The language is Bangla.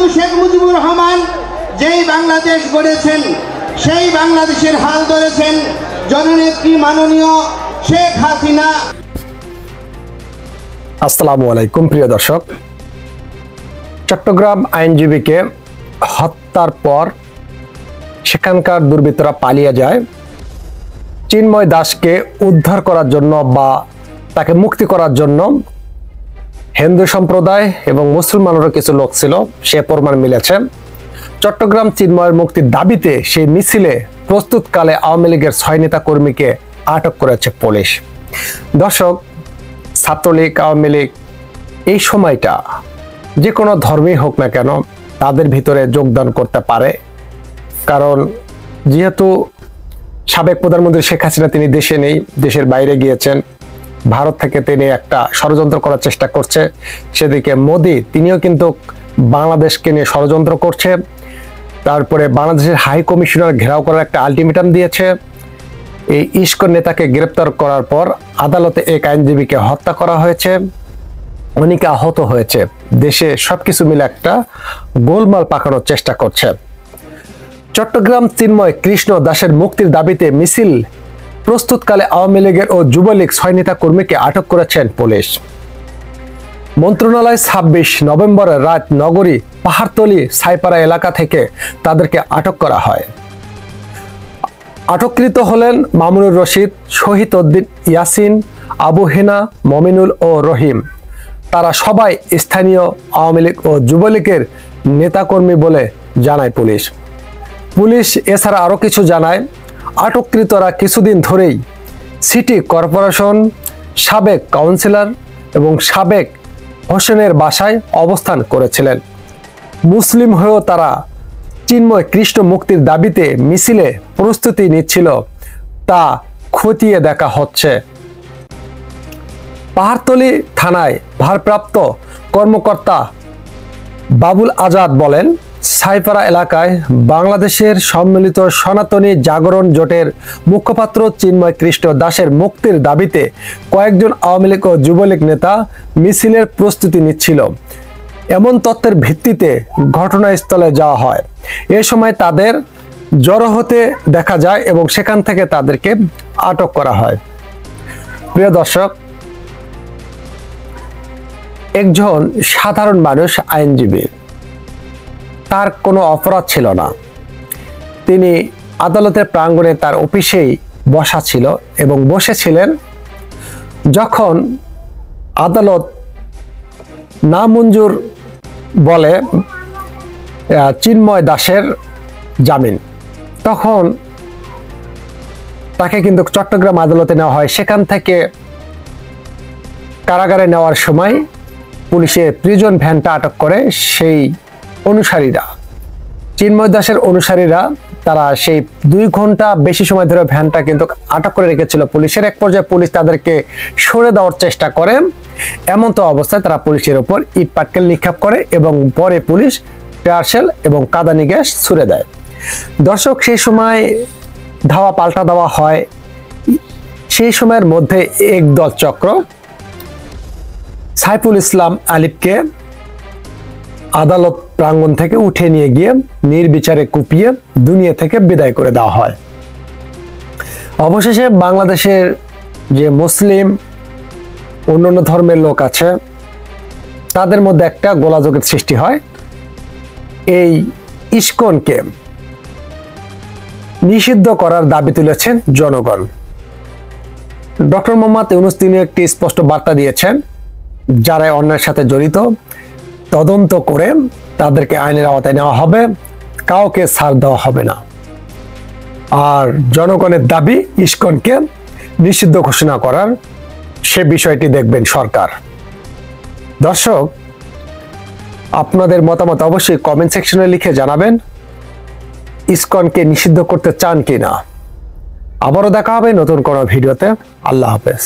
বঙ্গবন্ধু শেখ মুজিবুর রহমান যেই বাংলাদেশ গড়েছেন সেই বাংলাদেশের হাল ধরেছেন জননেত্রী মাননীয় শেখ হাসিনা। আসসালামু আলাইকুম প্রিয় দর্শক, চট্টগ্রাম আইনজীবীকে হত্যার পর সেখানকার দুর্বৃত্তরা পালিয়ে যায়। চিন্ময় দাসকে উদ্ধার করার জন্য বা তাকে মুক্তি করার জন্য হিন্দু সম্প্রদায় এবং মুসলমানেরও কিছু লোক ছিল, সে প্রমাণ মিলেছে। চট্টগ্রাম চিন্ময়ের মুক্তির দাবিতে সেই মিছিলে প্রস্তুতকালে আওয়ামী লীগের 6 নেতা কর্মীকে আটক করেছে পুলিশ। দর্শক, ছাত্রলীগ, আওয়ামী লীগ এই সময়টা যে কোনো ধর্মই হোক না কেন তাদের ভিতরে যোগদান করতে পারে, কারণ যেহেতু সাবেক প্রধানমন্ত্রী শেখ হাসিনা তিনি দেশে নেই, দেশের বাইরে গিয়েছেন, ভারত থেকে তিনি একটা ষড়যন্ত্র করার চেষ্টা করছে। সেদিকে মোদি তিনিও কিন্তু বাংলাদেশকে নিয়ে ষড়যন্ত্র করছে। তারপরে বাংলাদেশের হাই কমিশনার ঘেরাও করার একটা আলটিমেটাম দিয়েছে। এই ইস্কন নেতাকে গ্রেপ্তার করার পর আদালতে এক আইনজীবীকে হত্যা করা হয়েছে, অনেকে আহত হয়েছে। দেশে সবকিছু মিলে একটা গোলমাল পাকানোর চেষ্টা করছে। চট্টগ্রাম চিন্ময় কৃষ্ণ দাসের মুক্তির দাবিতে মিছিল প্রস্তুতকালে আওয়ামী লীগের ও যুবলীগ 6 নেতা কর্মীকে আটক করেছেন পুলিশ। মন্ত্রণালয় 26 নভেম্বরের রাত নগরী পাহাড়তলী সাইপাড়া এলাকা থেকে তাদেরকে আটক করা হয়। আটককৃত হলেন মামুনুর রশিদ, শহীদ উদ্দিন, ইয়াসিন, আবু হেনা, মমিনুল ও রহিম। তারা সবাই স্থানীয় আওয়ামী লীগ ও যুবলীগের নেতাকর্মী বলে জানায় পুলিশ। পুলিশ এছাড়া আরও কিছু জানায়। আটককৃতরা কিছুদিন ধরেই সিটি কর্পোরেশন সাবেক কাউন্সিলর এবং সাবেক হোসেনের বাসায় অবস্থান করেছিলেন। মুসলিম হয়েও তারা চিন্ময় কৃষ্ণ মুক্তির দাবিতে মিছিলে প্রস্তুতি নিচ্ছিল, তা খতিয়ে দেখা হচ্ছে। পাহাড়তলী থানায় ভারপ্রাপ্ত কর্মকর্তা বাবুল আজাদ বলেন, সাইপাড়া এলাকায় বাংলাদেশের সম্মিলিত সনাতনী জাগরণ জোটের মুখপাত্র চিন্ময় কৃষ্ণ দাসের মুক্তির দাবিতে কয়েকজন আওয়ামী লীগ ও যুবলীগ নেতা মিছিলের প্রস্তুতি নিচ্ছিল। এমন তথ্যের ভিত্তিতে ঘটনাস্থলে যাওয়া হয়। এ সময় তাদের জড়ো হতে দেখা যায় এবং সেখান থেকে তাদেরকে আটক করা হয়। প্রিয় দর্শক, একজন সাধারণ মানুষ আইনজীবী, তার কোনো অপরাধ ছিল না। তিনি আদালতের প্রাঙ্গণে তার অফিসেই বসা ছিল এবং বসেছিলেন। যখন আদালত নামঞ্জুর বলে চিন্ময় দাসের জামিন, তখন তাকে কিন্তু চট্টগ্রাম আদালতে নেওয়া হয়। সেখান থেকে কারাগারে নেওয়ার সময় পুলিশের প্রিজন ভ্যানটা আটক করে সেই অনুসারীরা, চিন্ময় দাসের অনুসারীরা, তারা সেই 2 ঘন্টা বেশি সময় ধরে ভ্যানটা কিন্তু আটক করে রেখেছিল পুলিশের। এক পর্যায়ে পুলিশ তাদেরকে সরে দেওয়ার চেষ্টা করে। এমন তো অবস্থায় তারা পুলিশের উপর ইট পাটকেল নিক্ষেপ করে এবং পরে পুলিশ টিয়ারশেল এবং কাঁদানি গ্যাস ছুড়ে দেয়। দর্শক, সেই সময় ধাওয়া পাল্টা দেওয়া হয়। সেই সময়ের মধ্যে একদল চক্র সাইফুল ইসলাম আলিফকে আদালত প্রাঙ্গণ থেকে উঠে নিয়ে গিয়ে নির্বিচারে কুপিয়ে দুনিয়া থেকে বিদায় করে দেওয়া হয়। অবশেষে বাংলাদেশের যে মুসলিম অন্যান্য ধর্মের লোক আছে তাদের মধ্যে একটা গোলাযোগের সৃষ্টি হয়। এই ইস্কনকে নিষিদ্ধ করার দাবি তুলেছেন জনগণ। ডক্টর মোহাম্মদ ইউনূস তিনি একটি স্পষ্ট বার্তা দিয়েছেন, যারা অন্যের সাথে জড়িত তদন্ত করে তাদেরকে আইনের আওতায় নেওয়া হবে, কাউকে ছাড় দেওয়া হবে না। আর জনগণের দাবি ইস্কনকে নিষিদ্ধ ঘোষণা করার, সে বিষয়টি দেখবেন সরকার। দর্শক, আপনাদের মতামত অবশ্যই কমেন্ট সেকশনে লিখে জানাবেন, ইস্কনকে নিষিদ্ধ করতে চান কিনা। আবারও দেখা হবে নতুন কোনো ভিডিওতে। আল্লাহ হাফেজ।